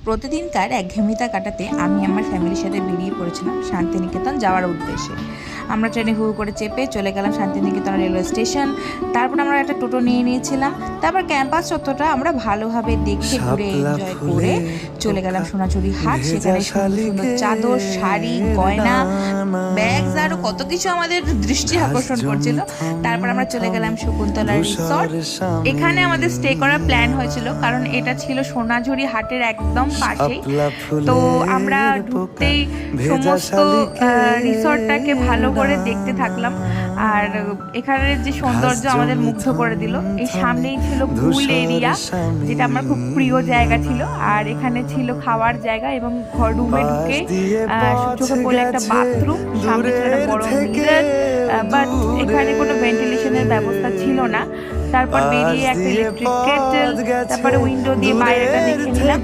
প্রতিদিনকার একঘেয়েমিতা কাটাতে আমি আমার ফ্যামিলির সাথে বেরিয়ে পড়েছিলাম শান্তিনিকেতন যাওয়ার উদ্দেশ্যে। আমরা ট্রেনে হু করে চেপে চলে গেলাম শান্তিনিকেতন রেলওয়ে স্টেশন। তারপর আমরা একটা টোটো নিয়ে নিয়েছিলাম। তারপর ক্যাম্পাস চত্বরটা আমরা ভালোভাবে দেখে ঘুরে এনজয় করে চলে গেলাম সোনাঝুরি হাট। সেখানে সুন্দর সুন্দর চাদর, শাড়ি, গয়না, ব্যাগস আরও কত কিছু আমাদের দৃষ্টি আকর্ষণ করছিল। তারপর আমরা চলে গেলাম শকুন্তলা রিসর্ট। এখানে আমাদের স্টে করার প্ল্যান হয়েছিল, কারণ এটা ছিল সোনাঝুরি হাটের একদম পাশেই। তো আমরা ঢুকতেই সমস্ত রিসর্টটাকে ভালো করে দেখতে থাকলাম, আর এখানের যে সৌন্দর্য আমাদের মুগ্ধ করে দিল। এই সামনেই ছিল পুল এরিয়া, যেটা আমার খুব প্রিয় জায়গা ছিল। আর এখানে ছিল খাওয়ার জায়গা এবং রুমে ঢুকে চোখে পড়লে একটা বাথরুম, সামনে ছিল একটা বড় মিরর, বাট এখানে কোনো ভেন্টিলেশনের ব্যবস্থা ছিল না। তারপর বেরিয়ে একটা ইলেকট্রিক কেটল, তারপরে উইন্ডো দিয়ে বাইরেটা দেখে নিলাম।